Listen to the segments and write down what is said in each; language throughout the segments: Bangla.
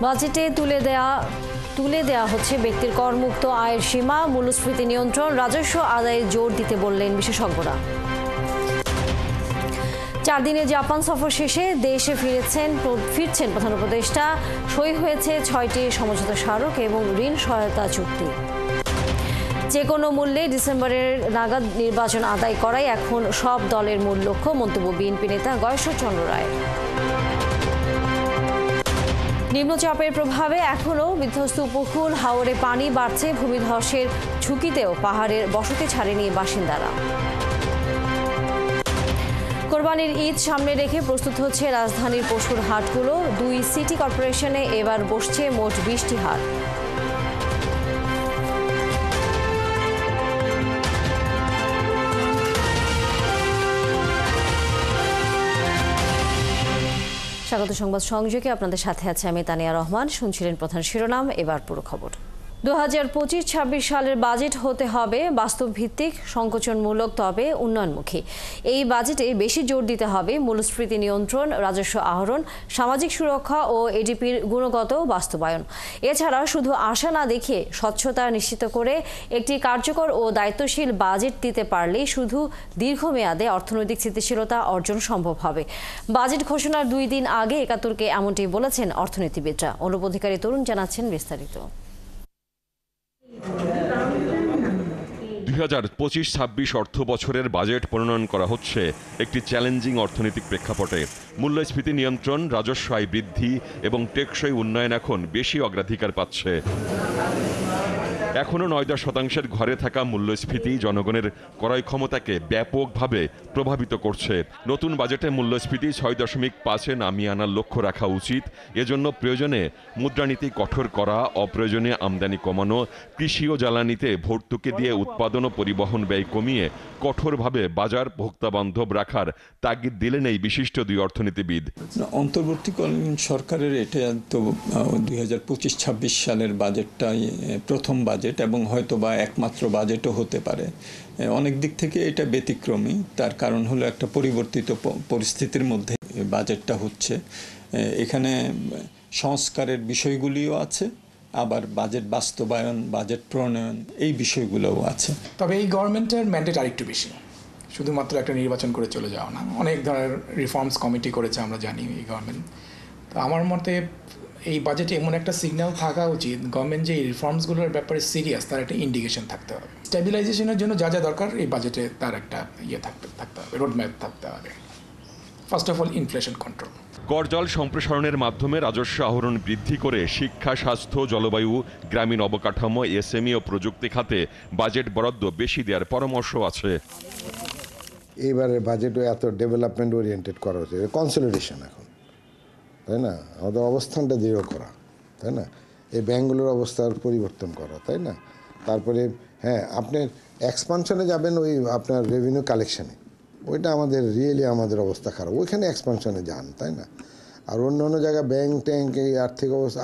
বাজেটে তুলে দেয়া হচ্ছে ব্যক্তির করমুক্ত আয়ের সীমা, মূল্যস্ফীতি নিয়ন্ত্রণ, রাজস্ব আদায়ে জোর দিতে বললেন বিশেষজ্ঞরা। 4 দিনের জাপান সফর শেষে দেশে ফিরছেন প্রধান উপদেষ্টা। সই হয়েছে 6টি সমঝোতা স্মারক এবং ঋণ সহায়তা চুক্তি। যে কোনো মূল্যে ডিসেম্বরের নাগাদ নির্বাচন আদায় করাই এখন সব দলের মূল লক্ষ্য, মন্তব্য বিএনপি নেতা গয়েশ্বরচন্দ্র রায়। নিম্নচাপের প্রভাবে এখনও বিধ্বস্ত উপকূল, হাওরে পানি বাড়ছে, ভূমিধসের ঝুঁকিতেও পাহাড়ের বসতি ছাড়েনি বাসিন্দারা। কোরবানির ঈদ সামনে রেখে প্রস্তুত হচ্ছে রাজধানীর পশুর হাটগুলো। 2 সিটি কর্পোরেশনে এবার বসছে মোট 20টি হাট। স্বাগত সংবাদ সংযোগে আপনাদের সাথে আছে আমি তানিয়া রহমান। শুনছিলেন প্রধান শিরোনাম, এবার পুরো খবর। 2025-26 সালের বাজেট হতে হবে বাস্তবভিত্তিক, সংকোচনমূলক তবে উন্নয়নমুখী। এই বাজেটে বেশি জোর দিতে হবে মূল্যস্ফীতি নিয়ন্ত্রণ, রাজস্ব আহরণ, সামাজিক সুরক্ষা ও এডিপির গুণগত বাস্তবায়ন। এছাড়া শুধু আশা না দেখে স্বচ্ছতা নিশ্চিত করে একটি কার্যকর ও দায়িত্বশীল বাজেট দিতে পারলেই শুধু দীর্ঘমেয়াদে অর্থনৈতিক স্থিতিশীলতা অর্জন সম্ভব হবে। বাজেট ঘোষণার 2 দিন আগে একাত্তরকে এমনটি বলেছেন অর্থনীতিবিদরা। অনুপ অধিকারী তরুণ জানাচ্ছেন বিস্তারিত। 2025-26 অর্থ বছরের বাজেট প্রণয়ন করা হচ্ছে একটি চ্যালেঞ্জিং অর্থনৈতিক প্রেক্ষাপটে। মূল্যস্ফীতি নিয়ন্ত্রণ, রাজস্ব আয় বৃদ্ধি এবং টেকসই উন্নয়ন এখন বেশি অগ্রাধিকার পাচ্ছে। এখনও 9-10% ঘরে থাকা মূল্যস্ফীতি জনগণের ক্রয় ক্ষমতাকে ব্যাপকভাবে প্রভাবিত করছে। নতুন বাজেটে মূল্যস্ফীতি 6.5-এ নামিয়ে আনার লক্ষ্য রাখা উচিত। এজন্য প্রয়োজনে মুদ্রানীতি কঠোর করা, অপ্রয়োজনীয় আমদানি কমানো, কৃষি ও জ্বালানিতে ভর্তুকি দিয়ে উৎপাদন ও পরিবহন ব্যয় কমিয়ে কঠোরভাবে বাজার ভোক্তাবান্ধব রাখার তাগিদ দিলেন এই বিশিষ্ট 2 অর্থনীতিবিদ। অন্তর্বর্তীকালীন সরকারের এটা তো 2025-26 সালের বাজেটটাই প্রথম বাজেট এবং হয়তোবা একমাত্র বাজেটও হতে পারে। অনেক দিক থেকে এটা ব্যতিক্রমী। তার কারণ হলো একটা পরিবর্তিত পরিস্থিতির মধ্যে বাজেটটা হচ্ছে। এখানে সংস্কারের বিষয়গুলিও আছে, আবার বাজেট বাস্তবায়ন, বাজেট প্রণয়ন এই বিষয়গুলোও আছে। তবে এই গভর্নমেন্টের ম্যান্ডেট আরেকটু বেশি, শুধুমাত্র একটা নির্বাচন করে চলে যাওয়া না। অনেক ধরনের রিফর্মস কমিটি করেছে, আমরা জানি এই গভর্নমেন্ট। তো আমার মতে এই বাজেটে এমন একটা সিগন্যাল থাকা উচিত, গভর্নমেন্ট যে এই রিফর্মসগুলোর ব্যাপারে সিরিয়াস, তার একটা ইন্ডিকেশন থাকতে হবে। স্টেবিলাইজেশনের জন্য যা যা দরকার এই বাজেটে তার একটা থাকতে হবে, রোডম্যাপ থাকতে হবে। First of all inflation control. করজাল সম্প্রসারণের মাধ্যমে রাজস্ব আহরণ বৃদ্ধি করে শিক্ষা, স্বাস্থ্য, জলবায়ু, গ্রামীণ অবকাঠামো, এসএমই ও প্রযুক্তি খাতে বাজেট বরাদ্দ বেশি দেওয়ার পরামর্শ আছে। এইবারের বাজেটও এত ডেভেলপমেন্ট ওরিয়েন্টেড করা হচ্ছে, কনসলিডেশন এখন, তাই না? আমাদের অবস্থানটা দৃঢ় করা, তাই না? এই ব্যাঙ্কগুলোর অবস্থার পরিবর্তন করা, তাই না? তারপরে হ্যাঁ, আপনার এক্সপানশনে যাবেন ওই আপনার রেভিনিউ কালেকশানে, ওইটা আমাদের রিয়েলি আমাদের অবস্থা খারাপ, ওইখানে এক্সপানশনে যান, তাই না? আর অন্য অন্য জায়গায় ব্যাঙ্ক ট্যাঙ্ক, এই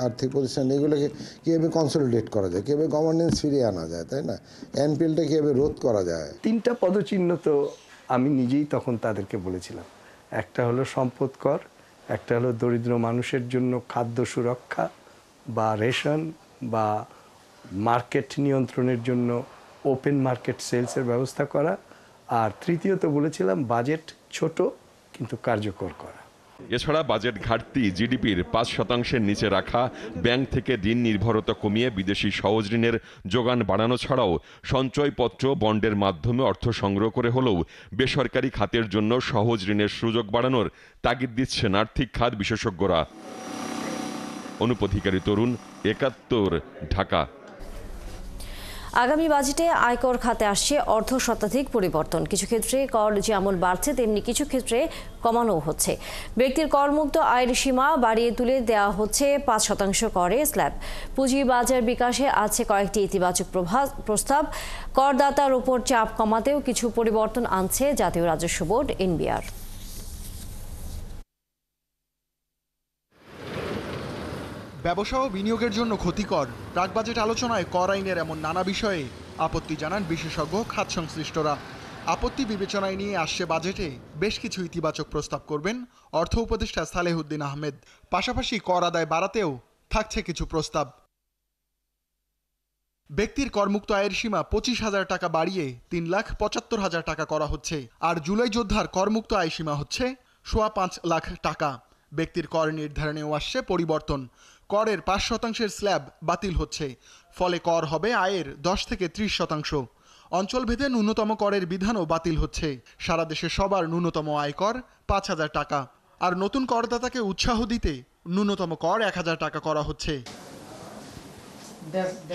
আর্থিক প্রতিষ্ঠান, এগুলোকে কীভাবে কনসলিডেট করা যায়, কীভাবে গভর্নেন্স ফিরিয়ে আনা যায়, তাই না? এনপিএলটা কীভাবে রোধ করা যায়। 3টা পদচিহ্ন তো আমি নিজেই তখন তাদেরকে বলেছিলাম। একটা হলো সম্পদ কর, একটা হলো দরিদ্র মানুষের জন্য খাদ্য সুরক্ষা বা রেশন বা মার্কেট নিয়ন্ত্রণের জন্য ওপেন মার্কেট সেলসের ব্যবস্থা করা, আর তৃতীয়ত বলেছিলাম বাজেট ছোট কিন্তু কার্যকর করা। এছাড়া বাজেট ঘাটতি জিডিপির 5% নিচে রাখা, ব্যাংক থেকে ঋণ নির্ভরতা কমিয়ে বিদেশি সহজ ঋণের যোগান বাড়ানো ছাড়াও সঞ্চয়পত্র, বন্ডের মাধ্যমে অর্থ সংগ্রহ করে হলেও বেসরকারি খাতের জন্য সহজ ঋণের সুযোগ বাড়ানোর তাগিদ দিচ্ছেন আর্থিক খাত বিশেষজ্ঞরা। অনুপ অধিকারী তরুণ, 71, ঢাকা। আগামী বাজেটে আয়কর খাতে আসছে অর্ধ শতাধিক পরিবর্তন। কিছু ক্ষেত্রে কর যেমন বাড়ছে তেমনি কিছু ক্ষেত্রে কমানোও হচ্ছে। ব্যক্তির করমুক্ত আয়ের সীমা বাড়িয়ে তুলে দেওয়া হচ্ছে 5% করে স্ল্যাব। পুঁজিবাজার বিকাশে আছে কয়েকটি ইতিবাচক প্রস্তাব। করদাতার ওপর চাপ কমাতেও কিছু পরিবর্তন আনছে জাতীয় রাজস্ব বোর্ড, এনবিআর। ব্যবসা ও বিনিয়োগের জন্য ক্ষতিকর প্রাক বাজেট আলোচনায় কর আইনের এমন নানা বিষয়ে আপত্তি জানান বিশেষজ্ঞ খাত সংশ্লিষ্টরা। আপত্তি বিবেচনায় নিয়ে আসছে বাজেটে বেশ কিছু ইতিবাচক প্রস্তাব করবেন অর্থ উপদেষ্টা সালেহুদ্দিন আহমেদ। পাশাপাশি কর আদায় বাড়াতেও থাকছে কিছু প্রস্তাব। ব্যক্তির করমুক্ত আয়ের সীমা 25,000 টাকা বাড়িয়ে 3,75,000 টাকা করা হচ্ছে। আর জুলাই যোদ্ধার করমুক্ত আয় সীমা হচ্ছে 5.25 লাখ টাকা। ব্যক্তির কর নির্ধারণেও আসছে পরিবর্তন। করের 5% স্ল্যাব বাতিল হচ্ছে। ফলে কর হবে আয়ের 10 থেকে 30%। অঞ্চলভেদে ন্যূনতম করের বিধানও বাতিল হচ্ছে। সারা দেশে সবার ন্যূনতম আয় কর 5,000 টাকা। আর নতুন করদাতাকে উৎসাহ দিতে ন্যূনতম কর 1,000 টাকা করা হচ্ছে।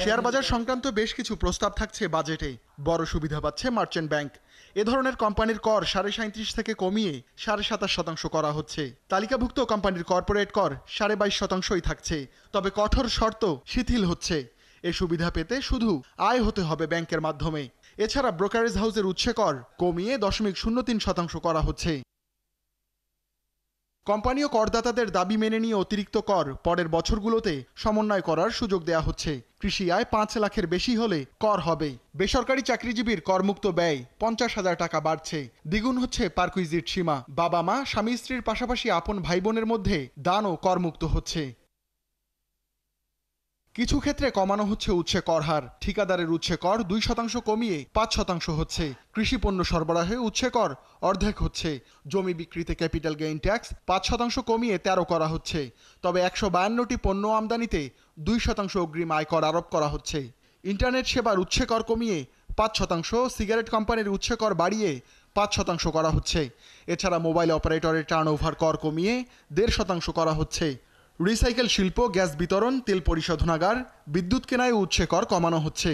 শেয়ার বাজার সংক্রান্ত বেশ কিছু প্রস্তাব থাকছে বাজেটে। বড় সুবিধা পাচ্ছে মার্চেন্ট ব্যাংক। এ ধরনের কোম্পানির কর 37.5 থেকে কমিয়ে 27.5% করা হচ্ছে। তালিকাভুক্ত কোম্পানির কর্পোরেট কর 22.5%ই থাকছে। তবে কঠোর শর্ত শিথিল হচ্ছে। এ সুবিধা পেতে শুধু আয় হতে হবে ব্যাংকের মাধ্যমে। এছাড়া ব্রোকারেজ হাউসের উৎসে কর কমিয়ে 0.03% করা হচ্ছে। কোম্পানি ও করদাতাদের দাবি মেনে নিয়ে অতিরিক্ত কর পরের বছরগুলোতে সমন্বয় করার সুযোগ দেওয়া হচ্ছে। কৃষি আয় 5 লাখের বেশি হলে কর হবে। বেসরকারি চাকরিজীবীর করমুক্ত ব্যয় 50,000 টাকা বাড়ছে। দ্বিগুণ হচ্ছে পারকুইজিট সীমা। বাবা মা স্বামী স্ত্রীর পাশাপাশি আপন ভাই বোনের মধ্যে দানও করমুক্ত হচ্ছে। কিছু ক্ষেত্রে কমানো হচ্ছে উৎসে কর হার। ঠিকাদারের উৎসে কর 2% কমিয়ে 5% হচ্ছে। কৃষি পণ্য সরবরাহে উৎসে কর অর্ধেক হচ্ছে। জমি বিক্রিতে ক্যাপিটাল গেইন ট্যাক্স 5% কমিয়ে 13 করা হচ্ছে। তবে 152টি পণ্য আমদানিতে 2% অগ্রিম আয় কর আরোপ করা হচ্ছে। ইন্টারনেট সেবার উৎসে কর কমিয়ে 5%, সিগারেট কোম্পানির উৎসে কর বাড়িয়ে 5% করা হচ্ছে। এছাড়া মোবাইল অপারেটরের টার্নওভার কর কমিয়ে 1.5% করা হচ্ছে। রিসাইকেল শিল্প, গ্যাস বিতরণ, তেল পরিশোধনাগার, বিদ্যুৎ কেনায় উৎসে কর কমানো হচ্ছে।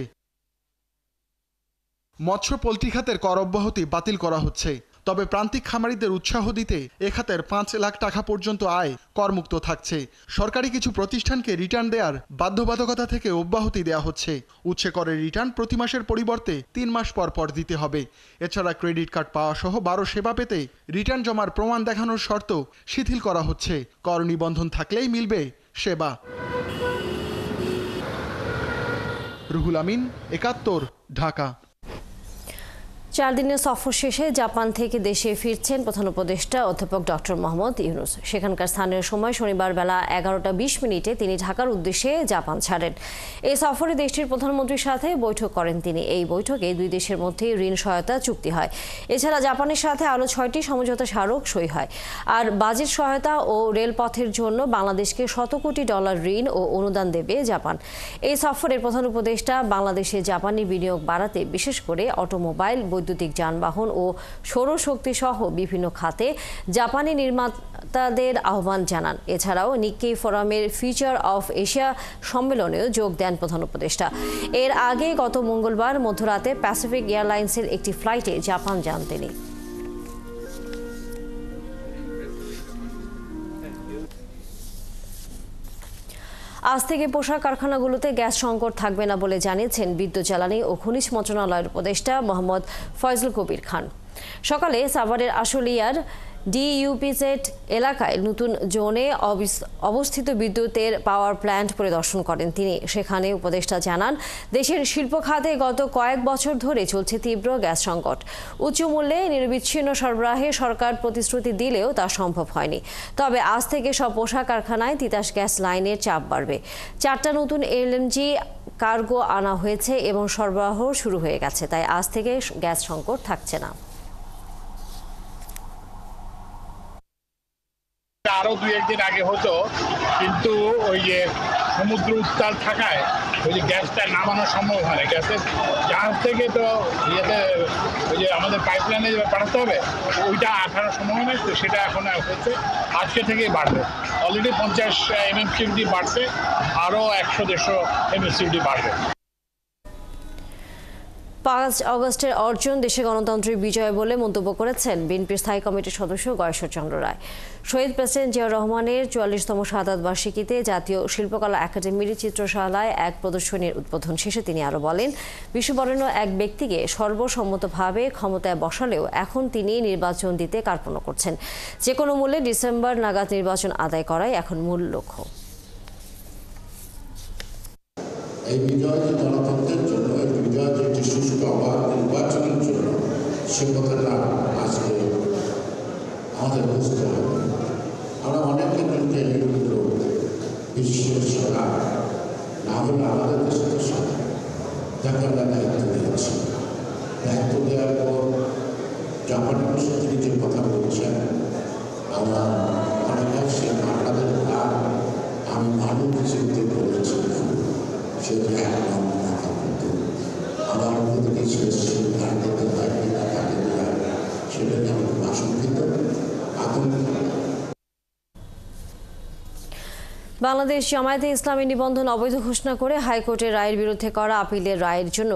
মৎস্য পোল্ট্রি খাতের কর অব্যাহতি বাতিল করা হচ্ছে। তবে প্রান্তিক খামারিদের উৎসাহ দিতে এ খাতের 5 লাখ টাকা পর্যন্ত আয় করমুক্ত থাকছে। সরকারি কিছু প্রতিষ্ঠানকে রিটার্ন দেওয়ার বাধ্যবাধকতা থেকে অব্যাহতি দেওয়া হচ্ছে। উৎসে করের রিটার্ন প্রতি মাসের পরিবর্তে 3 মাস পর পর দিতে হবে। এছাড়া ক্রেডিট কার্ড পাওয়া সহ 12 সেবা পেতে রিটার্ন জমার প্রমাণ দেখানোর শর্ত শিথিল করা হচ্ছে। কর নিবন্ধন থাকলেই মিলবে সেবা। রুহুল আমিন, 71, ঢাকা। 4 দিনের সফর শেষে জাপান থেকে দেশে ফিরছেন প্রধান উপদেষ্টা অধ্যাপক ডক্টর মোহাম্মদ ইউনূস। সেখানকার স্থানীয় সময় শনিবার বেলা 11:20 তিনি ঢাকার উদ্দেশ্যে জাপান ছাড়েন। এই সফরে দেশটির প্রধানমন্ত্রীর সাথে বৈঠক করেন তিনি। এই বৈঠকে দুই দেশের মধ্যে ঋণ সহায়তা চুক্তি হয়। এছাড়া জাপানের সাথে আরও 6টি সমঝোতা স্মারক সই হয়। আর বাজেট সহায়তা ও রেলপথের জন্য বাংলাদেশকে $100 কোটি ঋণ ও অনুদান দেবে জাপান। এই সফরে প্রধান উপদেষ্টা বাংলাদেশে জাপানি বিনিয়োগ বাড়াতে, বিশেষ করে অটোমোবাইল, বৈদ্যুতিক যানবাহন ও সৌরশক্তি সহ বিভিন্ন খাতে জাপানি নির্মাতাদের আহ্বান জানান। এছাড়াও নিক্কেই ফোরামের ফিউচার অফ এশিয়া সম্মেলনেও যোগ দেন প্রধান উপদেষ্টা। এর আগে গত মঙ্গলবার মধ্যরাতে প্যাসিফিক এয়ারলাইন্সের একটি ফ্লাইটে জাপান যান তিনি। আজ থেকে পোশাক কারখানাগুলোতে গ্যাস সংকট থাকবে না বলে জানিয়েছেন বিদ্যুৎ, জ্বালানি ও খনিজ মন্ত্রণালয়ের উপদেষ্টা মোহাম্মদ ফয়জুল কবির খান। সকালে সাভারের আশুলিয়ার ডিইউপিজেড এলাকায় নতুন জোনে অবস্থিত বিদ্যুতের পাওয়ার প্ল্যান্ট পরিদর্শন করেন তিনি। সেখানে উপদেষ্টা জানান, দেশের শিল্প খাতে গত কয়েক বছর ধরে চলছে তীব্র গ্যাস সংকট। উচ্চ মূল্যে নিরবিচ্ছিন্ন সরবরাহে সরকার প্রতিশ্রুতি দিলেও তা সম্ভব হয়নি। তবে আজ থেকে সব পোশাক কারখানায় তিতাস গ্যাস লাইনের চাপ বাড়বে। 4টা নতুন এলএনজি কার্গো আনা হয়েছে এবং সরবরাহ শুরু হয়ে গেছে। তাই আজ থেকে গ্যাস সংকট থাকছে না। আরো 2-1 দিন আগে হতো, কিন্তু ওই যে সমুদ্র উত্তাল থাকায় ওই যে গ্যাসটা নামানো সম্ভব হয় না। গ্যাসের জাহাজ থেকে তো ইয়েতে ওই যে আমাদের পাইপলাইনে পাঠাতে হবে, ওইটা আসানোর সম্ভব নয়। তো সেটা এখন হচ্ছে, আজকে থেকেই বাড়বে। অলরেডি 50 MMCFD বাড়ছে, আরও 100-150 MMCFD বাড়বে। 5 আগস্টের অর্জন দেশে গণতন্ত্রের বিজয় বলে মন্তব্য করেছেন বিএনপির স্থায়ী কমিটির সদস্য গয়েশ্বর চন্দ্র রায়। শহীদ প্রেসিডেন্ট জিয়াউর রহমানের 44তম শাহাদাত বার্ষিকীতে জাতীয় শিল্পকলা একাডেমির চিত্রশালায় এক প্রদর্শনীর উদ্বোধন শেষে তিনি আরও বলেন, বিশ্ববরেণ্য এক ব্যক্তিকে সর্বসম্মতভাবে ক্ষমতায় বসালেও এখন তিনি নির্বাচন দিতে কার্পণ্য করছেন। যে কোনো মূল্যে ডিসেম্বর নাগাদ নির্বাচন আদায় করাই এখন মূল লক্ষ্য। এই বিজয় যে গণতন্ত্রের জন্য, এই বিজয় যে সুষ্ঠু অবাধ নির্বাচনের জন্য, সে কথাটা আজকে আমাদের বুঝতে হবে। আমরা অনেক ক্ষেত্রে বিশ্বের সরকার না হলে আমাদের দেশের সরকার যাকে আমরা দায়িত্ব দিয়েছি। দায়িত্ব দেওয়ার পর জাপানের সাথে যে কথা বলছেন আমার মনে হয় সে আপনাদের আর আমি মানুষ চিনতে করেছি সেটা একদম কথা বলতে আমার প্রতিটি শেষ সিদ্ধান্তে তাকে দেওয়া সেটা আমি খুব আশঙ্কিত আতঙ্কিত। বাংলাদেশ জামায়াতে ইসলামী নিবন্ধন অবৈধ ঘোষণা করে হাইকোর্টের রায়ের বিরুদ্ধে করা আপিলের রায়ের জন্য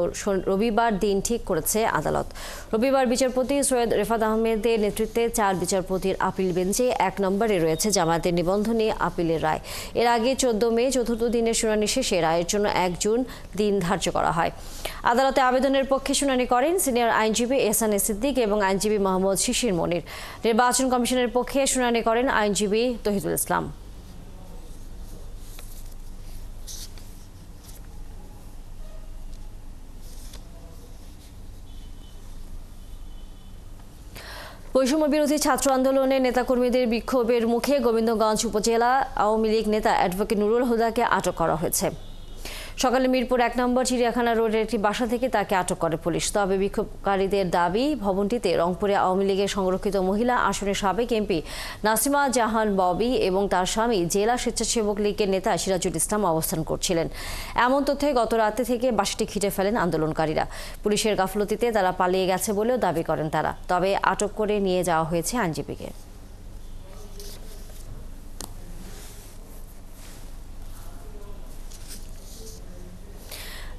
রবিবার দিন ঠিক করেছে আদালত। রবিবার বিচারপতি সৈয়দ রেফাত আহমেদের নেতৃত্বে 4 বিচারপতির আপিল বেঞ্চে 1 নম্বরে রয়েছে জামায়াতের নিবন্ধনে আপিলের রায়। এর আগে 14 মে চতুর্থ দিনের শুনানি শেষে রায়ের জন্য 1 জুন দিন ধার্য করা হয়। আদালতে আবেদনের পক্ষে শুনানি করেন সিনিয়র আইনজীবী এহসান সিদ্দিক এবং আইনজীবী মোহাম্মদ শিশির মনির। নির্বাচন কমিশনের পক্ষে শুনানি করেন আইনজীবী তহিদুল ইসলাম। বৈষম্য বিরোধী ছাত্র আন্দোলনের নেতাকর্মীদের বিক্ষোভের মুখে গোবিন্দগঞ্জ উপজেলা আওয়ামী লীগ নেতা অ্যাডভোকেট নুরুল হুদাকে আটক করা হয়েছে। সকালে মিরপুর 1 নম্বর চিড়িয়াখানা রোডের একটি বাসা থেকে তাকে আটক করে পুলিশ। তবে বিক্ষোভকারীদের দাবি, ভবনটিতে রংপুরে আওয়ামী লীগের সংরক্ষিত মহিলা আসনের সাবেক এমপি নাসিমা জাহান ববি এবং তার স্বামী জেলা স্বেচ্ছাসেবক লীগের নেতা সিরাজুল ইসলাম অবস্থান করছিলেন। এমন তথ্যে গত রাতে থেকে বাসাটি ঘিরে ফেলেন আন্দোলনকারীরা। পুলিশের গাফলতিতে তারা পালিয়ে গেছে বলেও দাবি করেন তারা। তবে আটক করে নিয়ে যাওয়া হয়েছে আইনজীবীকে।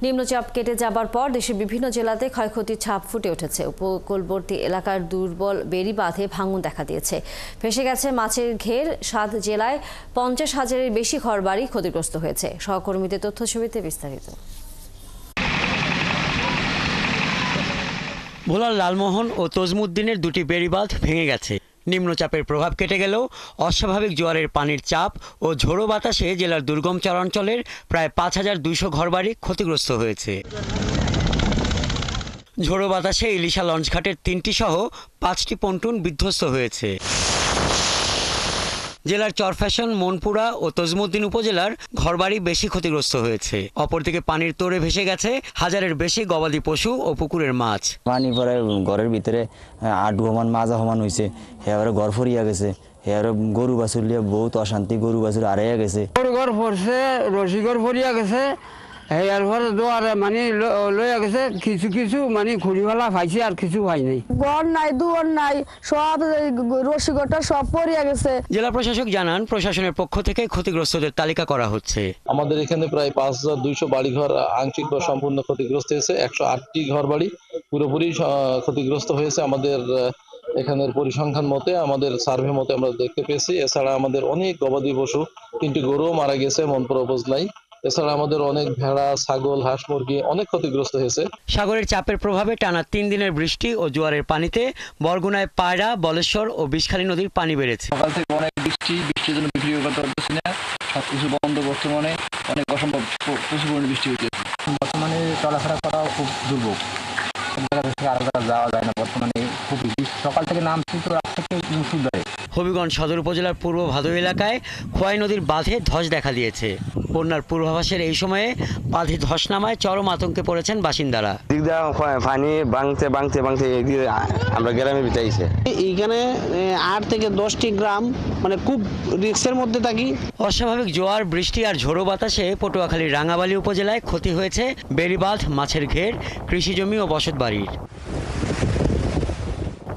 নিম্নচাপ কেটে যাবার পর দেশের বিভিন্ন জেলাতে ক্ষয়ক্ষতির ছাপ ফুটে উঠেছে। উপকূলবর্তী এলাকার দুর্বল বেড়িবাঁধে ভাঙন দেখা দিয়েছে। ভেসে গেছে মাছের ঘের। 7 জেলায় 50,000-এর বেশি ঘরবাড়ি ক্ষতিগ্রস্ত হয়েছে। সহকর্মীদের তথ্যছবিতে বিস্তারিত। ভোলার লালমোহন ও তজমুদ্দিনের 2টি বেড়িবাঁধ ভেঙে গেছে। নিম্নচাপের প্রভাব কেটে গেলেও অস্বাভাবিক জোয়ারের পানির চাপ ও ঝোড়ো বাতাসে জেলার দুর্গম চরাঞ্চলের প্রায় 5,200 ঘরবাড়ি ক্ষতিগ্রস্ত হয়েছে। ঝোড়ো বাতাসে ইলিশা লঞ্চঘাটের 3টি সহ 5টি পন্টুন বিধ্বস্ত হয়েছে। জেলার চরফ্যাশন, মনপুরা ও তজমুদ্দিন উপজেলার ঘরবাড়ি বেশি ক্ষতিগ্রস্ত হয়েছে। অপরদিকে পানির তোড়ে ভেসে গেছে 1000-এর বেশি গবাদি পশু ও পুকুরের মাছ। পানি পরে ঘরের ভিতরে 8 ঘমান মাজা হমান হয়েছে, এবারে ঘর ফরিয়া গেছে, এবারে গরু বাছুর লিয়ে বহুত অশান্তি, গরু বাছুর আড়াইয়া গেছে। ঘর ফরছে, রশি ঘর ফরিয়া গেছে, এর পরে দোয়ারে মানে লইয়া গেছে, কিছু কিছু মানে ঘুরিওয়ালা পাইছে আর কিছু হয় নাই। ঘর নাই, দুয়ার নাই, সব রশি ঘরটা সব পড়িয়া গেছে। জেলা প্রশাসক জানান, প্রশাসনের পক্ষ থেকে ক্ষতিগ্রস্তদের তালিকা করা হচ্ছে। আমাদের এখানে প্রায় 5200 বাড়িঘর আংশিক বা সম্পূর্ণ ক্ষতিগ্রস্ত হয়েছে। 108টি ঘর বাড়ি পুরোপুরি ক্ষতিগ্রস্ত হয়েছে। আমাদের এখানের পরিসংখ্যান মতে, আমাদের সার্ভে মতে আমরা দেখতে পেয়েছি। এছাড়া আমাদের অনেক গবাদি পশু, 3টি গরুও মারা গেছে মনপুরা উপজেলায়। এছাড়া আমাদের অনেক ভেড়া, ছাগল, হাঁস, মুরগি অনেক ক্ষতিগ্রস্ত হয়েছে। সাগরের চাপের প্রভাবে টানা 3 দিনের বৃষ্টি ও জোয়ারের পানিতে বরগুনায় পায়রা, বলেশ্বর ও বিষখালী নদীর পানি বেড়েছে। সকাল থেকে অনেক বৃষ্টির জন্য বিক্রি করতে পারতেছি না, সবকিছু বন্ধ। বর্তমানে অনেক অসম্ভব প্রচুর পরিমাণে বৃষ্টি হচ্ছে। বর্তমানে চলাফেরা করা খুব দুর্ভোগ, যাওয়া যায় না। বর্তমানে খুব সকাল থেকে নামছি তো রাত থেকে মুসুলধারে। হবিগঞ্জ সদর উপজেলার পূর্ব ভাদুই এলাকায় খোয়াই নদীর বাঁধে ধস দেখা দিয়েছে। বন্যার পূর্বাভাসের এই সময়ে বাঁধে ধস নামায় চরম আতঙ্কে পড়েছেন বাসিন্দারা। পানি ভাঙতে ভাঙতে ভাঙতে আমরা গ্রামে বিতাইছে। এইখানে 8 থেকে 10টি গ্রাম মানে খুব রিস্কের মধ্যে থাকি। অস্বাভাবিক জোয়ার, বৃষ্টি আর ঝোড়ো বাতাসে পটুয়াখালীর রাঙাবালি উপজেলায় ক্ষতি হয়েছে বেড়িবাঁধ, মাছের ঘের, কৃষিজমি ও বসতবাড়ির।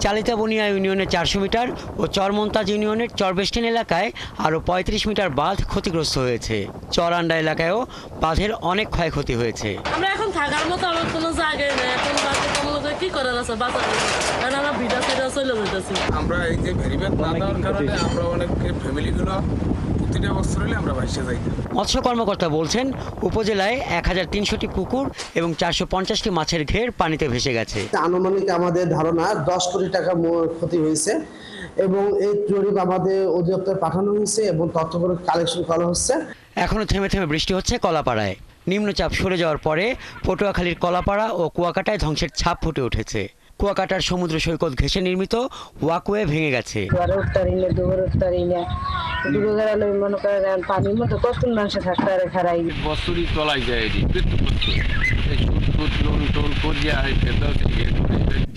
চালিতাবনিয়া ইউনিয়নের 400 মিটার ও চরমন্তাজ ইউনিয়নের চরবেষ্টিন এলাকায় আরও 35 মিটার বাঁধ ক্ষতিগ্রস্ত হয়েছে। চরান্ডা এলাকায়ও বাঁধের অনেক ক্ষয়ক্ষতি হয়েছে। আমরা এখন থাকার মতো আমার কোনো জায়গায় নেই। এখন কি করার আছে বাঁচার, কারণ আমরা ভিড়া ফেরা চলে যেতেছি। আমরা এই যে ভেরিবেট না দেওয়ার কারণে আমরা অনেক ফ্যামিলিগুলো প্রতিটা বছর হলে আমরা ভাইসে যাই। মৎস্য কর্মকর্তা বলছেন, উপজেলায় 1300টি পুকুর এবং 450টি মাছের ঘের পানিতে ভেসে গেছে। আনুমানিক আমাদের ধারণা 10 কোটি টাকা ক্ষতি হয়েছে এবং এই জরিপ আমাদের অধিদপ্তর পাঠানো হয়েছে এবং তথ্যগুলো কালেকশন করা হচ্ছে। এখনো থেমে থেমে বৃষ্টি হচ্ছে কলাপাড়ায়। নিম্নচাপ সরে যাওয়ার পরে পটুয়াখালীর কলাপাড়া ও কুয়াকাটায় ধ্বংসের ছাপ ফুটে উঠেছে। কুয়াকাটার সমুদ্র সৈকত ঘেঁষে নির্মিত ওয়াকওয়ে ভেঙে গেছে।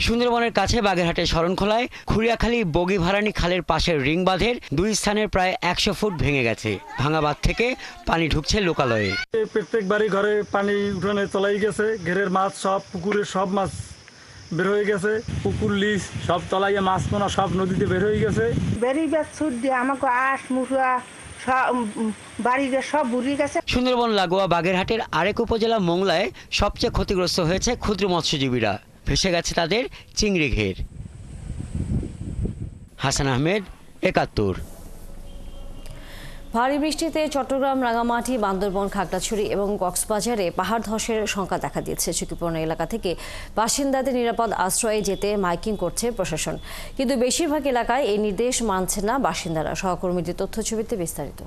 সুন্দরবনের কাছে বাগেরহাটের শরণখোলায় খুরিয়াখালী বগিভারানি খালের পাশের রিং বাঁধের 2 স্থানের প্রায় 100 ফুট ভেঙে গেছে। ভাঙা বাঁধ থেকে পানি ঢুকছে লোকালয়ে। প্রত্যেক বাড়ি ঘরে পানি উঠানে চলাই গেছে, ঘেরের মাছ সব পুকুরের সব মাছ বের হয়ে গেছে, পুকুর লিস সব তলাইয়া মাছ পোনা সব নদীতে বের হয়ে গেছে। বেরিয়ে ছুট দিয়ে আমাকে আশ মুসা বাড়িতে সব বুড়িয়ে গেছে। সুন্দরবন লাগোয়া বাগেরহাটের আরেক উপজেলা মোংলায় সবচেয়ে ক্ষতিগ্রস্ত হয়েছে ক্ষুদ্র মৎস্যজীবীরা। ভেসে গেছে তাদের চিংড়ি ঘের। হাসান আহমেদ, ৭১। ভারী বৃষ্টিতে চট্টগ্রাম, রাঙামাটি, বান্দরবন, খাগড়াছড়ি এবং কক্সবাজারে পাহাড় ধসের শঙ্কা দেখা দিয়েছে। ঝুঁকিপূর্ণ এলাকা থেকে বাসিন্দাদের নিরাপদ আশ্রয়ে যেতে মাইকিং করছে প্রশাসন, কিন্তু বেশিরভাগ এলাকায় এই নির্দেশ মানছেন না বাসিন্দারা। সহকর্মীদের তথ্যছবিতে বিস্তারিত।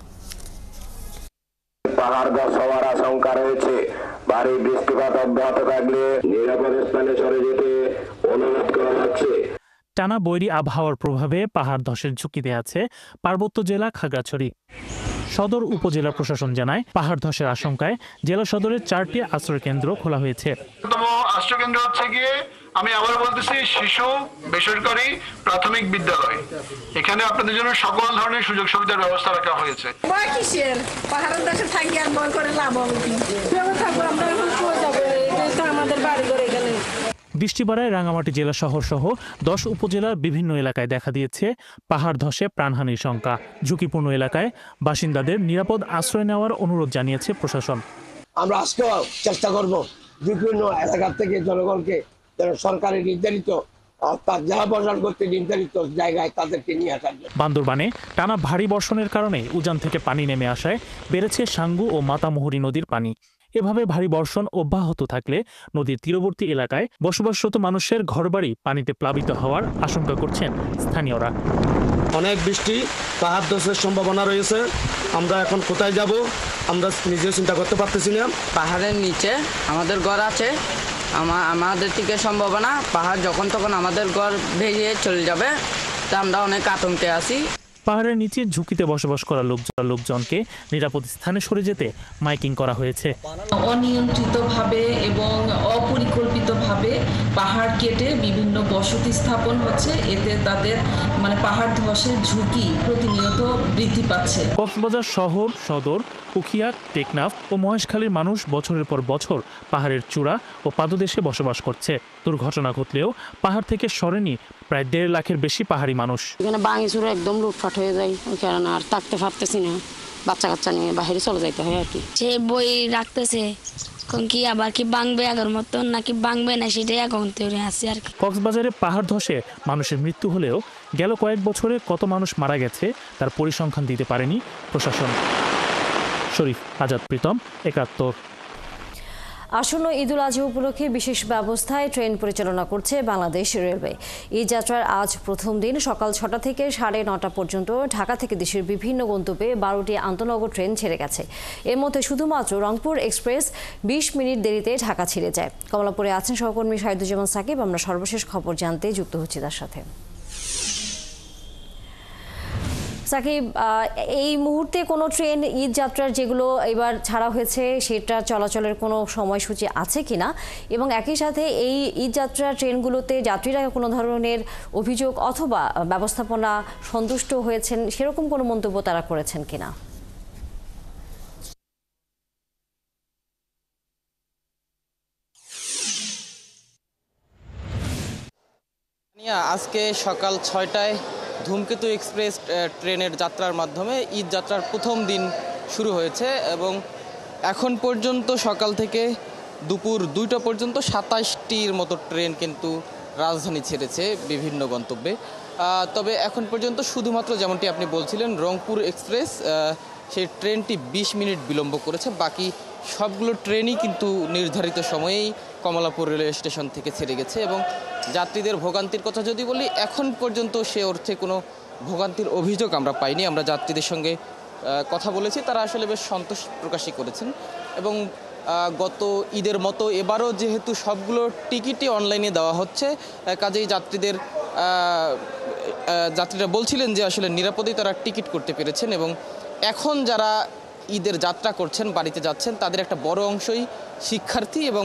পাহাড় ধস হওয়ার আশঙ্কা রয়েছে। ভারী বৃষ্টিপাত অব্যাহত থাকলে নিরাপদ স্থানে সরে যেতে অনুরোধ করা হচ্ছে। টানা বৈরী আবহাওয়ার প্রভাবে পাহাড় ধসের ঝুঁকিতে আছে পার্বত্য জেলা খাগড়াছড়ি। সদর উপজেলা প্রশাসন জানায়, পাহাড় ধসের আশঙ্কায় জেলা সদরের 4টি আশ্রয় কেন্দ্র খোলা হয়েছে। আশ্রয় কেন্দ্র হচ্ছে গিয়ে, আমি আবার বলতেছি, শিশু বেসরকারি প্রাথমিক বিদ্যালয়। এখানে আপনাদের জন্য সকল ধরনের সুযোগ সুবিধার ব্যবস্থা রাখা হয়েছে। ভয় কিসের? পাহাড়ের দেশে থাকি আর ভয় করে লাভ হবে কি? আমাদের বাড়ি ঘরে এখানে। বৃষ্টি বাড়ায় রাঙামাটি জেলা শহর সহ 10 উপজেলার বিভিন্ন এলাকায় দেখা দিয়েছে পাহাড় ধসে প্রাণহানির শঙ্কা। ঝুঁকিপূর্ণ এলাকায় বাসিন্দাদের নিরাপদ আশ্রয় নেওয়ার অনুরোধ জানিয়েছে প্রশাসন। আমরা আজকেও চেষ্টা করব বিভিন্ন এলাকা থেকে জনগণকে সরকারের নির্ধারিত অর্থাৎ জেলা প্রশাসন কর্তৃক নির্ধারিত জায়গায় তাদেরকে নিয়ে আসার জন্য। বান্দরবানে টানা ভারী বর্ষণের কারণে উজান থেকে পানি নেমে আসায় বেড়েছে সাঙ্গু ও মাতামুহুরী নদীর পানি। এভাবে ভারী বর্ষণ অব্যাহত থাকলে নদীর তীরবর্তী এলাকায় বসবাসরত মানুষের ঘরবাড়ি পানিতে প্লাবিত হওয়ার আশঙ্কা করছেন স্থানীয়রা। অনেক বৃষ্টি, পাহাড় ধসের সম্ভাবনা রয়েছে। আমরা এখন কোথায় যাব আমরা নিজেও চিন্তা করতে পারতেছি না। পাহাড়ের নিচে আমাদের ঘর আছে, আমাদের থেকে সম্ভাবনা পাহাড় যখন তখন আমাদের ঘর ভেঙে চলে যাবে, তা আমরা অনেক আতঙ্কে আছি। পাহাড়ের নিচে ঝুঁকিতে বসবাস করা লোকজনকে নিরাপদ স্থানে সরে যেতে মাইকিং করা হয়েছে। অনিয়ন্ত্রিতভাবে এবং অপরিকল্পিতভাবে পাহাড় কেটে বিভিন্ন বসতি স্থাপন হচ্ছে, এতে তাদের পাহাড় ধসের ঝুঁকি প্রতিনিয়ত বৃদ্ধি পাচ্ছে। কক্সবাজার শহর, সদর, উখিয়া, টেকনাফ ও মহেশখালীর মানুষ বছরের পর বছর পাহাড়ের চূড়া ও পাদদেশে বসবাস করছে। দুর্ঘটনা ঘটলেও পাহাড় থেকে সরেনি প্রায় 1.5 লাখের বেশি পাহাড়ি মানুষ। এখানে ভাঙিচুরে একদম লুটপাট হয়ে যায়, ওই কারণে আর থাকতে পারতেছি না, বাচ্চা কাচ্চা নিয়ে বাইরে চলে যাইতে হয় আর কি। সে বই রাখতেছে কি আবার কি ভাঙবে আগের মতন নাকি ভাঙবে না, সেটাই এখন তৈরি আছে আর কি। কক্সবাজারে পাহাড় ধসে মানুষের মৃত্যু হলেও গেল কয়েক বছরে কত মানুষ মারা গেছে তার পরিসংখ্যান দিতে পারেনি প্রশাসন। শরীফ আজাদ প্রীতম, ৭১। আসন্ন ঈদুল আজহা উপলক্ষে বিশেষ ব্যবস্থায় ট্রেন পরিচালনা করছে বাংলাদেশ রেলওয়ে। এই যাত্রার আজ প্রথম দিন সকাল 6টা থেকে 9:30 পর্যন্ত ঢাকা থেকে দেশের বিভিন্ন গন্তব্যে 12টি আন্তনগর ট্রেন ছেড়ে গেছে। এর মধ্যে শুধুমাত্র রংপুর এক্সপ্রেস 20 মিনিট দেরিতে ঢাকা ছেড়ে যায়। কমলাপুরে আছেন সহকর্মী শাহিদুজ্জামান সাকিব। আমরা সর্বশেষ খবর জানতে যুক্ত হচ্ছি তার সাথে। সাকিব, এই মুহূর্তে কোনো ট্রেন ঈদ যাত্রার যেগুলো এবার ছাড়া হয়েছে সেটা চলাচলের কোনো সময়সূচি আছে কিনা, এবং একই সাথে এই ঈদ যাত্রা ট্রেনগুলোতে যাত্রীরা কোনো ধরনের অভিযোগ অথবা ব্যবস্থাপনা সন্তুষ্ট হয়েছেন সেরকম কোনো মন্তব্য তারা করেছেন কিনা? আজকে সকাল 6টায় ধূমকেতু এক্সপ্রেস ট্রেনের যাত্রার মাধ্যমে ঈদ যাত্রার প্রথম দিন শুরু হয়েছে এবং এখন পর্যন্ত সকাল থেকে দুপুর 2টা পর্যন্ত 27টির মতো ট্রেন কিন্তু রাজধানী ছেড়েছে বিভিন্ন গন্তব্যে। তবে এখন পর্যন্ত শুধুমাত্র যেমনটি আপনি বলছিলেন রংপুর এক্সপ্রেস সেই ট্রেনটি 20 মিনিট বিলম্ব করেছে। বাকি সবগুলো ট্রেনই কিন্তু নির্ধারিত সময়েই কমলাপুর রেলওয়ে স্টেশন থেকে ছেড়ে গেছে এবং যাত্রীদের ভোগান্তির কথা যদি বলি এখন পর্যন্ত সে অর্থে কোনো ভোগান্তির অভিযোগ আমরা পাইনি। আমরা যাত্রীদের সঙ্গে কথা বলেছি, তারা আসলে বেশ সন্তোষ প্রকাশই করেছেন এবং গত ঈদের মতো এবারও যেহেতু সবগুলো টিকিটই অনলাইনে দেওয়া হচ্ছে, কাজেই যাত্রীরা বলছিলেন যে আসলে নিরাপদেই তারা টিকিট করতে পেরেছেন। এবং এখন যারা ঈদের যাত্রা করছেন, বাড়িতে যাচ্ছেন, তাদের একটা বড় অংশই শিক্ষার্থী এবং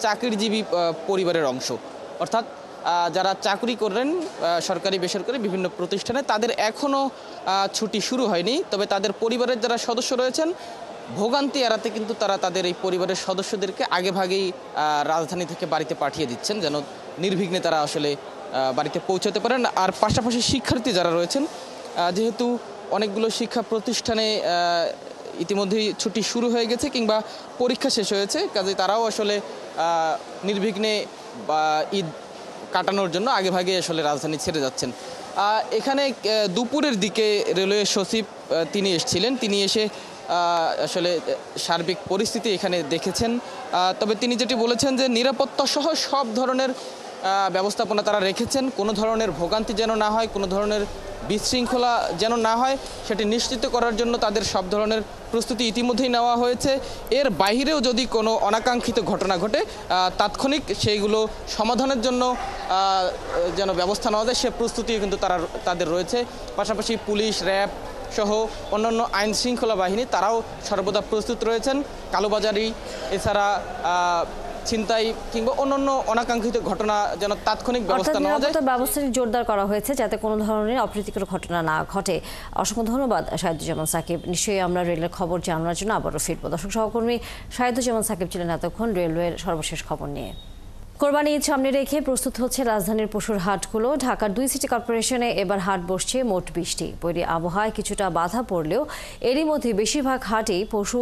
চাকরিজীবী পরিবারের অংশ। অর্থাৎ যারা চাকরি করেন সরকারি বেসরকারি বিভিন্ন প্রতিষ্ঠানে, তাদের এখনও ছুটি শুরু হয়নি। তবে তাদের পরিবারের যারা সদস্য রয়েছেন, ভোগান্তি এড়াতে কিন্তু তারা তাদের এই পরিবারের সদস্যদেরকে আগেভাগেই রাজধানী থেকে বাড়িতে পাঠিয়ে দিচ্ছেন, যেন নির্বিঘ্নে তারা আসলে বাড়িতে পৌঁছাতে পারেন। আর পাশাপাশি শিক্ষার্থী যারা রয়েছেন, যেহেতু অনেকগুলো শিক্ষা প্রতিষ্ঠানে ইতিমধ্যেই ছুটি শুরু হয়ে গেছে কিংবা পরীক্ষা শেষ হয়েছে, কাজে তারাও আসলে নির্বিঘ্নে ঈদ কাটানোর জন্য আগেভাগে আসলে রাজধানী ছেড়ে যাচ্ছেন। এখানে দুপুরের দিকে রেলওয়ে সচিব তিনি এসেছিলেন, তিনি এসে আসলে সার্বিক পরিস্থিতি এখানে দেখেছেন। তবে তিনি যেটি বলেছেন যে নিরাপত্তা সহ সব ধরনের ব্যবস্থাপনা তারা রেখেছেন, কোনো ধরনের ভোগান্তি যেন না হয়, কোনো ধরনের বিশৃঙ্খলা যেন না হয় সেটি নিশ্চিত করার জন্য তাদের সব ধরনের প্রস্তুতি ইতিমধ্যেই নেওয়া হয়েছে। এর বাইরেও যদি কোনো অনাকাঙ্ক্ষিত ঘটনা ঘটে তাৎক্ষণিক সেইগুলো সমাধানের জন্য যেন ব্যবস্থা নেওয়া যায় সে প্রস্তুতিও কিন্তু তাদের রয়েছে। পাশাপাশি পুলিশ, র্যাব সহ অন্যান্য আইন শৃঙ্খলা বাহিনী তারাও সর্বদা প্রস্তুত রয়েছেন কালোবাজারি, এছাড়া ছিনতাই কিংবা অন্যান্য অনাকাঙ্ক্ষিত ঘটনা যেন তাৎক্ষণিক ব্যবস্থা নেওয়া যায়। ব্যবস্থাটি জোরদার করা হয়েছে যাতে কোনো ধরনের অপ্রীতিকর ঘটনা না ঘটে। অসংখ্য ধন্যবাদ শাহিদুজ্জামান সাকিব। নিশ্চয়ই আমরা রেলের খবর জানার জন্য আবারও ফিরব। দর্শক সহকর্মী শাহিদুজ্জামান সাকিব ছিলেন এতক্ষণ রেলওয়ের সর্বশেষ খবর নিয়ে। কোরবানি ঈদ সামনে রেখে প্রস্তুত হচ্ছে রাজধানীর পশুর হাটগুলো। ঢাকার 2 সিটি কর্পোরেশনে এবার হাট বসছে মোট 20টি। বৈরী আবহাওয়ায় কিছুটা বাধা পড়লেও এরই মধ্যে বেশিরভাগ হাটই পশু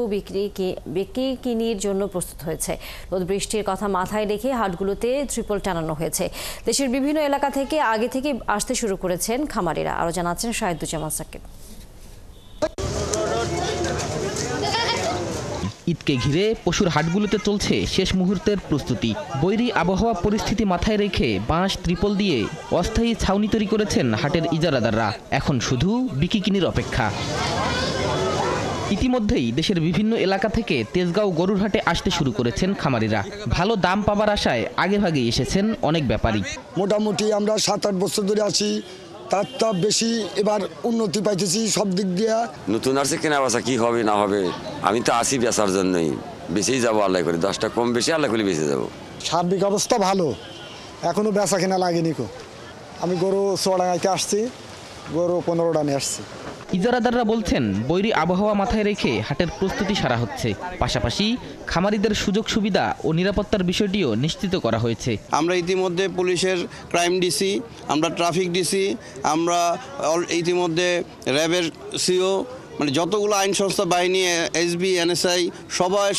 বিক্রির জন্য প্রস্তুত হয়েছে। রোদ বৃষ্টির কথা মাথায় রেখে হাটগুলোতে ত্রিপল টানানো হয়েছে। দেশের বিভিন্ন এলাকা থেকে আগে থেকে আসতে শুরু করেছেন খামারিরা। আরও জানাচ্ছেন শাহিদুজ্জামান সাকিব। ঈদকে ঘিরে পশুর হাটগুলোতে চলছে শেষ মুহূর্তের প্রস্তুতি। বৈরী আবহাওয়া পরিস্থিতি মাথায় রেখে বাঁশ ত্রিপল দিয়ে অস্থায়ী ছাউনি তৈরি করেছেন হাটের ইজারাদাররা। এখন শুধু বিকিকিনির অপেক্ষা। ইতিমধ্যেই দেশের বিভিন্ন এলাকা থেকে তেজগাঁও গরুর হাটে আসতে শুরু করেছেন খামারিরা। ভালো দাম পাবার আশায় আগেভাগেই এসেছেন অনেক ব্যাপারী। মোটামুটি আমরা 7-8 বছর ধরে আছি, তার বেশি এবার উন্নতি পাইতেছি সব দিক দিয়ে। নতুন আসছে কেনা বেচা কি হবে না হবে, আমি তো আসি বেচার জন্যই, বেশিই যাবো আল্লাহ করে, 10টা কম বেশি আল্লাহ করে বেঁচে যাবো। সার্বিক অবস্থা ভালো, এখনো বেচা কেনা লাগেনি। আমি গরু চড়াইতে আসছি, গরু 15টা নিয়ে আসছি। ইজারাদাররা বলছেন বৈরী আবহাওয়া মাথায় রেখে হাটের প্রস্তুতি সারা হচ্ছে। পাশাপাশি খামারিদের সুযোগ সুবিধা ও নিরাপত্তার বিষয়টিও নিশ্চিত করা হয়েছে। আমরা ইতিমধ্যে পুলিশের ক্রাইম ডিসি, আমরা ট্রাফিক ডিসি, আমরা ইতিমধ্যে র্যাবের সিও, মানে যতগুলো আইন সংস্থা বাহিনী, এসবি, এনএসআই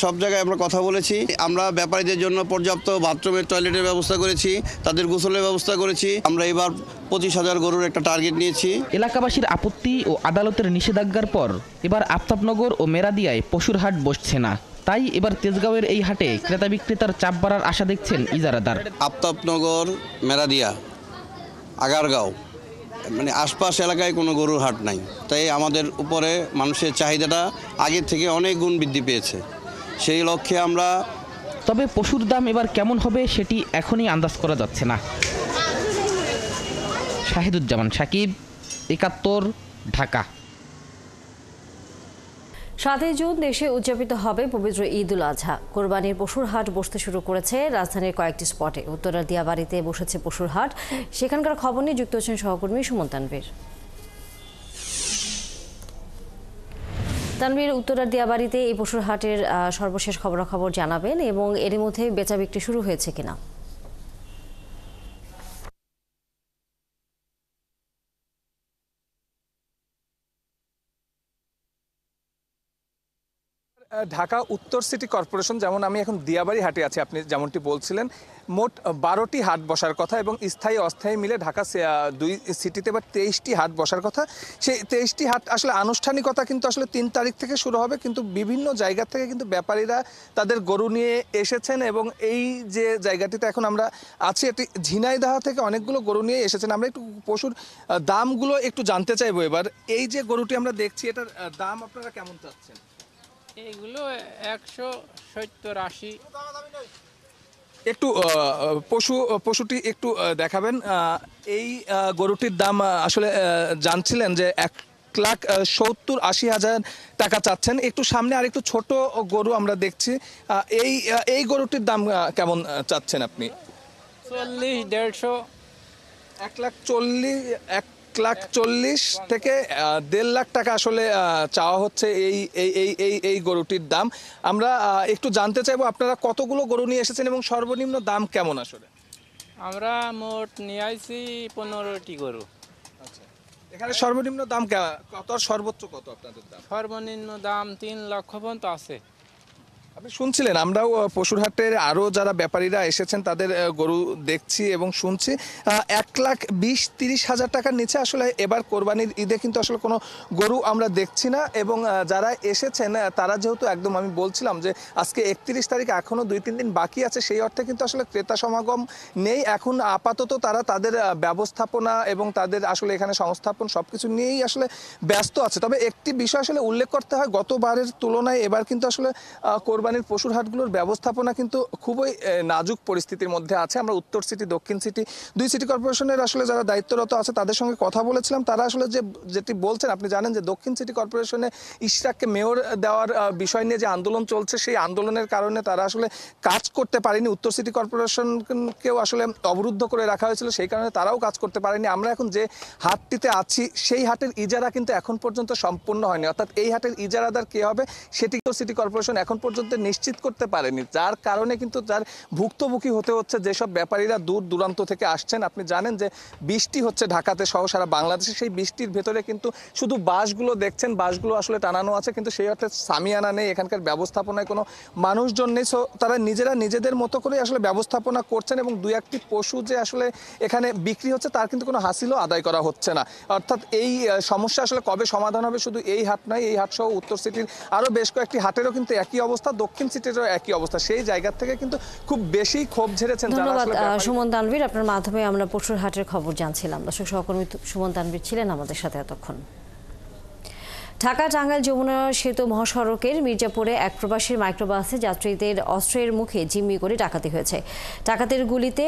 সব জায়গায় আমরা কথা বলেছি। আমরা ব্যাপারীদের জন্য পর্যাপ্ত বাথরুমের, টয়লেটের ব্যবস্থা করেছি, তাদের গোসলের ব্যবস্থা করেছি। আমরা এবার 25,000 গরুর একটা টার্গেট নিয়েছি। এলাকাবাসীর আপত্তি ও আদালতের নিষেধাজ্ঞার পর এবার আফতাবনগর ও মেরাদিয়ায় পশুর হাট বসছে না। তাই এবার তেজগাঁওয়ের এই হাটে ক্রেতা বিক্রেতার চাপ বাড়ার আশা দেখছেন ইজারাদার। আফতাবনগর, মেরাদিয়া, আগারগাঁও মানে আশপাশ এলাকায় কোনো গরুর হাট নাই, তাই আমাদের উপরে মানুষের চাহিদাটা আগের থেকে অনেক গুণ বৃদ্ধি পেয়েছে। সেই লক্ষ্যে আমরা তবে পশুর দাম এবার কেমন হবে সেটি এখনই আন্দাজ করা যাচ্ছে না। শাহিদুজ্জামান সাকিব, 71, ঢাকা। 7 জুন দেশে উদযাপিত হবে পবিত্র ঈদ উল আজহা। কোরবানির পশুর হাট বসতে শুরু করেছে রাজধানীর কয়েকটি স্পটে। উত্তরার দিয়াবাড়িতে বসেছে পশুর হাট। সেখানকার খবর নিয়ে যুক্ত হচ্ছেন সহকর্মী সুমন তানভীর। তানভীর, উত্তরার দিয়াবাড়িতে এই পশুর হাটের সর্বশেষ খবরাখবর জানাবেন এবং এর মধ্যে বেচা বিক্রি শুরু হয়েছে কিনা? ঢাকা উত্তর সিটি কর্পোরেশন, যেমন আমি এখন দিয়াবাড়ি হাটে আছি, আপনি যেমনটি বলছিলেন, মোট 12টি হাট বসার কথা এবং স্থায়ী অস্থায়ী মিলে ঢাকা 2 সিটিতে এবার 23টি হাট বসার কথা। সেই 23টি হাট আসলে আনুষ্ঠানিকতা কিন্তু আসলে 3 তারিখ থেকে শুরু হবে, কিন্তু বিভিন্ন জায়গা থেকে কিন্তু ব্যাপারীরা তাদের গরু নিয়ে এসেছেন এবং এই যে জায়গাটিতে এখন আমরা আছি এটি ঝিনাইদহ থেকে অনেকগুলো গরু নিয়ে এসেছেন। আমরা একটু পশুর দামগুলো একটু জানতে চাইবো এবার। এই যে গরুটি আমরা দেখছি, এটার দাম আপনারা কেমন চাচ্ছেন? এইগুলো 170-80। একটু পশুটি একটু দেখাবেন। এই গরুটির দাম আসলে জানছিলেন যে 1,70,80,000 টাকা চাচ্ছেন। একটু সামনে আর একটু ছোট গরু আমরা দেখছি। এই গরুটির দাম কেমন চাচ্ছেন আপনি? 40-150। 1,40,000 থেকে 1.5 লাখ টাকা আসলে চাওয়া হচ্ছে এই গরুটির দাম। আমরা একটু জানতে চাইবো আপনারা কতগুলো গরু নিয়ে এসেছেন এবং সর্বনিম্ন দাম কেমন আসলে? আমরা মোট নিয়ে আইছি 15টি গরু। এখানে সর্বনিম্ন দাম কত আর সর্বোচ্চ কত আপনাদের দাম? সর্বনিম্ন দাম 3 লক্ষ পর্যন্ত আছে। আপনি শুনছিলেন, আমরাও পশুরহাটের আরও যারা ব্যাপারীরা এসেছেন তাদের গরু দেখছি এবং শুনছি। 1,20,30,000 টাকার নিচে আসলে এবার কোরবানির ঈদে কিন্তু আসলে কোনো গরু আমরা দেখছি না। এবং যারা এসেছেন তারা যেহেতু একদম, আমি বলছিলাম যে আজকে 31 তারিখ, এখনও 2-3 দিন বাকি আছে, সেই অর্থে কিন্তু আসলে ক্রেতা সমাগম নেই। এখন আপাতত তারা তাদের ব্যবস্থাপনা এবং তাদের আসলে এখানে সংস্থাপন সব কিছু নিয়েই আসলে ব্যস্ত আছে। তবে একটি বিষয় আসলে উল্লেখ করতে হয়, গতবারের তুলনায় এবার কিন্তু আসলে কোরবানির পশুর হাটগুলোর ব্যবস্থাপনা কিন্তু খুবই নাজুক পরিস্থিতির মধ্যে আছে। আমরা উত্তর সিটি, দক্ষিণ সিটি, 2 সিটি কর্পোরেশনের আসলে যারা দায়িত্বরত আছে তাদের সঙ্গে কথা বলেছিলাম। তারা আসলে যেটি বলছেন, আপনি জানেন যে দক্ষিণ সিটি কর্পোরেশনে ইশরাককে মেয়র দেওয়ার বিষয় নিয়ে যে আন্দোলন চলছে, সেই আন্দোলনের কারণে তারা আসলে কাজ করতে পারেনি। উত্তর সিটি কর্পোরেশনকেও আসলে অবরুদ্ধ করে রাখা হয়েছিল, সেই কারণে তারাও কাজ করতে পারেনি। আমরা এখন যে হাটটিতে আছি সেই হাটের ইজারা কিন্তু এখন পর্যন্ত সম্পূর্ণ হয়নি, অর্থাৎ এই হাটের ইজারাদার কে হবে সেটিকেও সিটি কর্পোরেশন এখন পর্যন্ত নিশ্চিত করতে পারেনি, যার কারণে কিন্তু তার ভুক্তভোগী হতে হচ্ছে যেসব ব্যাপারীরা দূর দূরান্ত থেকে আসছেন। আপনি জানেন যে বৃষ্টি হচ্ছে ঢাকাতে সহ সারা বাংলাদেশে, সেই বৃষ্টির ভেতরে কিন্তু শুধু বাসগুলো দেখছেন, বাসগুলো আসলে টানানো আছে, কিন্তু সেই অর্থে সামিয়ানা নেই, এখানকার ব্যবস্থাপনায় কোনো মানুষজন নেই। সো তারা নিজেরা নিজেদের মতো করে আসলে ব্যবস্থাপনা করছেন এবং 2-1টি পশু যে আসলে এখানে বিক্রি হচ্ছে তার কিন্তু কোনো হাসিলও আদায় করা হচ্ছে না। অর্থাৎ এই সমস্যা আসলে কবে সমাধান হবে, শুধু এই হাট নয়, এই হাট সহ উত্তর সিটির আরও বেশ কয়েকটি হাটেরও কিন্তু একই অবস্থা, দক্ষিণ সিটিরও একই অবস্থা। সেই জায়গা থেকে কিন্তু খুব বেশি ক্ষোভ ঝেড়েছেন। ধন্যবাদ সুমন তানভীর, আপনার মাধ্যমে আমরা পশুর হাটের খবর জানছিলাম। দর্শক সহকর্মী সুমন তানভীর ছিলেন আমাদের সাথে এতক্ষণ। ঢাকা টাঙ্গাইল যমুনা সেতু মহাসড়কের মির্জাপুরে এক প্রবাসীর মাইক্রোবাসে যাত্রীদের অস্ত্রের মুখে জিম্মি করে ডাকাতি হয়েছে। ডাকাতের গুলিতে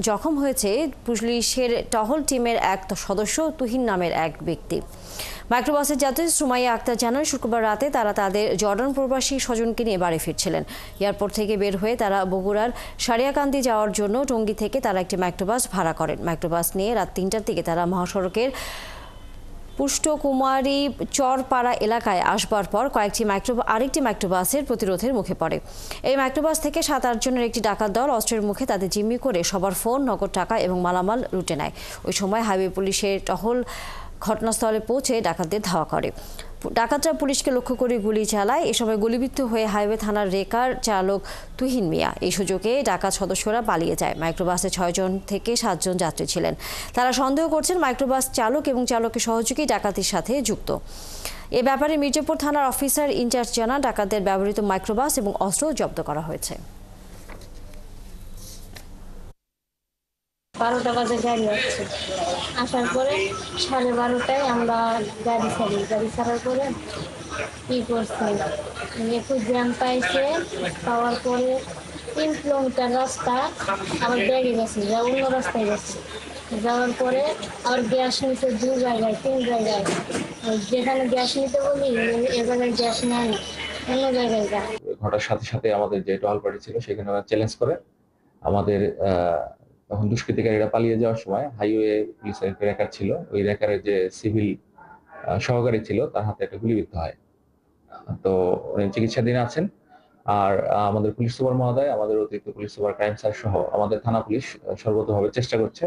জখম হয়েছে পুলিশের টহল টিমের এক সদস্য তুহিন নামের এক ব্যক্তি। মাইক্রোবাসের যাত্রী সুমাইয়া আক্তার জানান, শুক্রবার রাতে তারা তাদের জর্ডান প্রবাসী স্বজনকে নিয়ে বাড়ি ফিরছিলেন। এয়ারপোর্ট থেকে বের হয়ে তারা বগুড়ার সারিয়াকান্দি যাওয়ার জন্য টঙ্গী থেকে তারা একটি মাইক্রোবাস ভাড়া করেন। মাইক্রোবাস নিয়ে রাত 3টার দিকে তারা মহাসড়কের পুষ্টকুমারী চরপাড়া এলাকায় আসবার পর আরেকটি মাইক্রোবাসের প্রতিরোধের মুখে পড়ে। এই মাইক্রোবাস থেকে 7-8 জনের একটি ডাকাত দল অস্ত্রের মুখে তাদের জিম্মি করে সবার ফোন, নগদ টাকা এবং মালামাল লুটে নেয়। ওই সময় হাইওয়ে পুলিশের টহল ঘটনাস্থলে পৌঁছে ডাকাতদের ধাওয়া করে। ডাকাতরা পুলিশকে লক্ষ্য করে গুলি চালায়। এ সময় গুলিবিদ্ধ হয়ে হাইওয়ে থানার রেকার চালক তুহিন মিয়া। এই সুযোগে ডাকাত সদস্যরা পালিয়ে যায়। মাইক্রোবাসে 6 জন থেকে 7 জন যাত্রী ছিলেন। তারা সন্দেহ করছেন মাইক্রোবাস চালক এবং চালকের সহযোগী ডাকাতির সাথে যুক্ত। এ ব্যাপারে মির্জাপুর থানার অফিসার ইনচার্জ জানান, ডাকাতদের ব্যবহৃত মাইক্রোবাস এবং অস্ত্র জব্দ করা হয়েছে। 12টা বাজে গাড়ি আসছে, আসার পরে 12:30টায় আমরা গাড়ি ছাড়ার পরে কি করছে, একটু জ্যাম পাইছে, পাওয়ার পরে 3 কিলোমিটার রাস্তা আবার বেরিয়ে গেছে, যা অন্য রাস্তায় গেছে। যাওয়ার পরে আবার গ্যাস নিতে 2 জায়গায় 3 জায়গায়, যেখানে গ্যাস নিতে বলি এ জায়গায় গ্যাস নেয়, অন্য জায়গায় যায়। ঘটার সাথে সাথে আমাদের যে টহল পার্টি ছিল সেখানে চ্যালেঞ্জ করে আমাদের তখন দুষ্কৃতিকারীরা পালিয়ে যাওয়ার সময় হাইওয়ে পুলিশের রেকার ছিল, ওই রেকারের যে সিভিল সহকারী ছিল তার হাতে একটা গুলিবিদ্ধ হয়। তো উনি চিকিৎসাধীন আছেন। আর আমাদের পুলিশ সুপার মহোদয়, আমাদের অতিরিক্ত পুলিশ সুপার ক্রাইম স্যার সহ আমাদের থানা পুলিশ সর্বতভাবে চেষ্টা করছে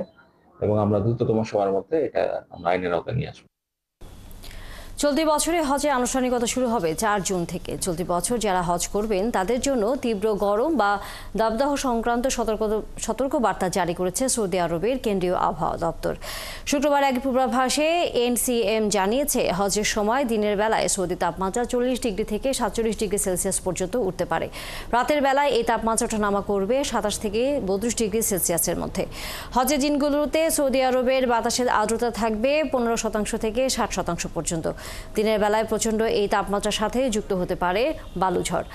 এবং আমরা দ্রুততম সময়ের মধ্যে এটা আমরা আইনের আওতায় নিয়ে আসবো। চলতি বছরে হজে আনুষ্ঠানিকতা শুরু হবে 4 জুন থেকে। চলতি বছর যারা হজ করবেন তাদের জন্য তীব্র গরম বা দাবদাহ সংক্রান্ত সতর্ক বার্তা জারি করেছে সৌদি আরবের কেন্দ্রীয় আবহাওয়া দপ্তর। শুক্রবার এক পূর্বাভাসে এনসিএম জানিয়েছে, হজের সময় দিনের বেলায় সৌদি তাপমাত্রা 40 ডিগ্রি থেকে 47 ডিগ্রি সেলসিয়াস পর্যন্ত উঠতে পারে। রাতের বেলায় এই তাপমাত্রা ওঠানামা করবে 27 থেকে 32 ডিগ্রি সেলসিয়াসের মধ্যে। হজের দিনগুলোতে সৌদি আরবের বাতাসের আর্দ্রতা থাকবে 15% থেকে 60% পর্যন্ত। দিনের বেলায় প্রচণ্ড এই তাপমাত্রার সাথে যুক্ত হতে পারে বালুঝড়।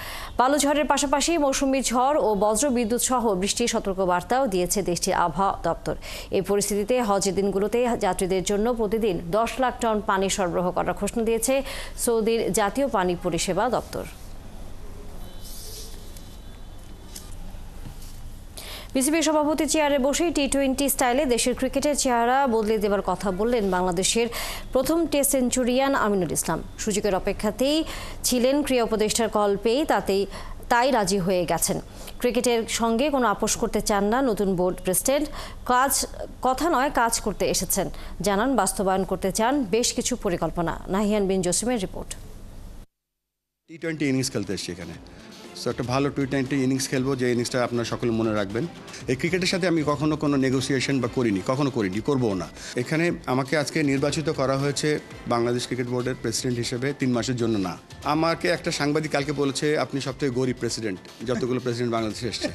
বালুঝড়ের পাশাপাশি মৌসুমী ঝড় ও বজ্র বিদ্যুৎ সহ বৃষ্টির সতর্কবার্তাও দিয়েছে দেশটির আবহাওয়া দপ্তর। এই পরিস্থিতিতে হজের দিনগুলোতে যাত্রীদের জন্য প্রতিদিন 10 লাখ টন পানি সরবরাহ করার ঘোষণা দিয়েছে সৌদির জাতীয় পানি পরিষেবা দপ্তর। বিসিবি সভাপতি চেয়ারে বসেই টি-20 স্টাইলে দেশের ক্রিকেটের চেহারা বদলে দেওয়ার কথা বললেন বাংলাদেশের প্রথম টেস্ট সেঞ্চুরিয়ান আমিনুল ইসলাম। সুযোগের অপেক্ষাতেই ছিলেন, ক্রীড়া উপদেষ্টার কল পেয়ে তাই রাজি হয়ে গেছেন। ক্রিকেটের সঙ্গে কোনো আপোষ করতে চান না নতুন বোর্ড প্রেসিডেন্ট। কাজ করতে এসেছেন, জানান বাস্তবায়ন করতে চান বেশ কিছু পরিকল্পনা। নাহিয়ান বিন জসিমের রিপোর্ট। টি-20 ইনিংস খেলতে এসেছি এখানে, সো একটা ভালো টি-20 ইনিংস খেলবো, যে ইনিংসটা আপনারা সকলে মনে রাখবেন। এই ক্রিকেটের সাথে আমি কখনো কোনো নেগোসিয়েশন বা করিনি, করবও না। এখানে আমাকে আজকে নির্বাচিত করা হয়েছে বাংলাদেশ ক্রিকেট বোর্ডের প্রেসিডেন্ট হিসেবে 3 মাসের জন্য না। আমাকে একটা সাংবাদিক কালকে বলেছে, আপনি সবথেকে গরিব প্রেসিডেন্ট যতগুলো প্রেসিডেন্ট বাংলাদেশে এসছে।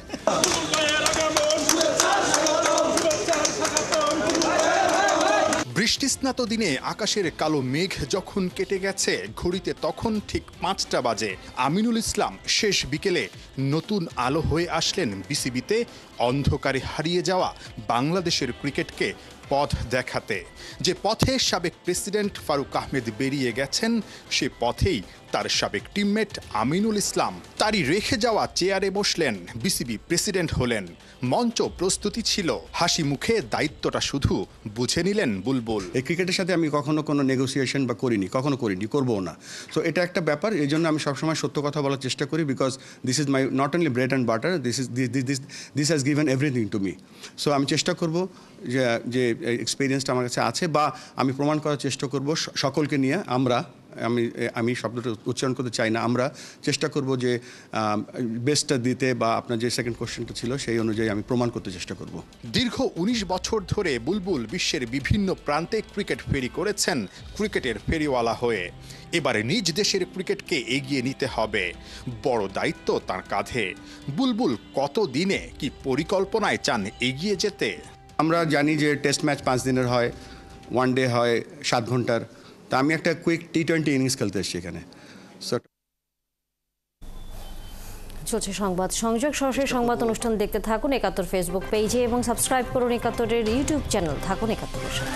বৃষ্টিস্নাত দিনে আকাশের কালো মেঘ যখন কেটে গেছে, ঘড়িতে তখন ঠিক 5টা বাজে। আমিনুল ইসলাম শেষ বিকেলে নতুন আলো হয়ে আসলেন বিসিবিতে, অন্ধকারে হারিয়ে যাওয়া বাংলাদেশের ক্রিকেটকে পথ দেখাতে। যে পথে সাবেক প্রেসিডেন্ট ফারুক আহমেদ বেরিয়ে গেছেন, সে পথেই তার সাবেক টিমমেট আমিনুল ইসলাম তারই রেখে যাওয়া চেয়ারে বসলেন, বিসিবি প্রেসিডেন্ট হলেন। মঞ্চ প্রস্তুতি ছিল, হাসি মুখে দায়িত্বটা শুধু বুঝে নিলেন বুলবুল। এই ক্রিকেটের সাথে আমি কখনো কোনো নেগোসিয়েশন বা করিনি, করবও না। সো এটা একটা ব্যাপার, এই জন্য আমি সবসময় সত্য কথা বলার চেষ্টা করি, because this is my not only bread and butter, this has given everything to me. So আমি চেষ্টা করব যে এক্সপিরিয়েন্সটা আমার কাছে আছে, বা আমি প্রমাণ করার চেষ্টা করব সকলকে নিয়ে। আমি শব্দটা উচ্চারণ করতে চাই না, আমরা চেষ্টা করব যে বেস্টটা দিতে, বা আপনার যে সেকেন্ড কোশ্চেনটা ছিল সেই অনুযায়ী আমি প্রমাণ করতে চেষ্টা করব। দীর্ঘ 19 বছর ধরে বুলবুল বিশ্বের বিভিন্ন প্রান্তে ক্রিকেট ফেরি করেছেন, ক্রিকেটের ফেরিওয়ালা হয়ে। এবারে নিজ দেশের ক্রিকেটকে এগিয়ে নিতে হবে, বড় দায়িত্ব তার কাঁধে। বুলবুল কত দিনে কি পরিকল্পনায় চান এগিয়ে যেতে? আমরা জানি যে টেস্ট ম্যাচ 5 দিনের হয়, ওয়ান ডে হয় 7 ঘন্টার। তা আমি একটা কুইক টি-20 ইনিংস খেলতে এসেছি এখানে। চলছে সংবাদ সংযোগ, সরাসরি সংবাদ অনুষ্ঠান দেখতে থাকুন ৭১ ফেসবুক পেজে এবং সাবস্ক্রাইব করুন ৭১-এর ইউটিউব চ্যানেল। থাকুন ৭১-এর সাথে।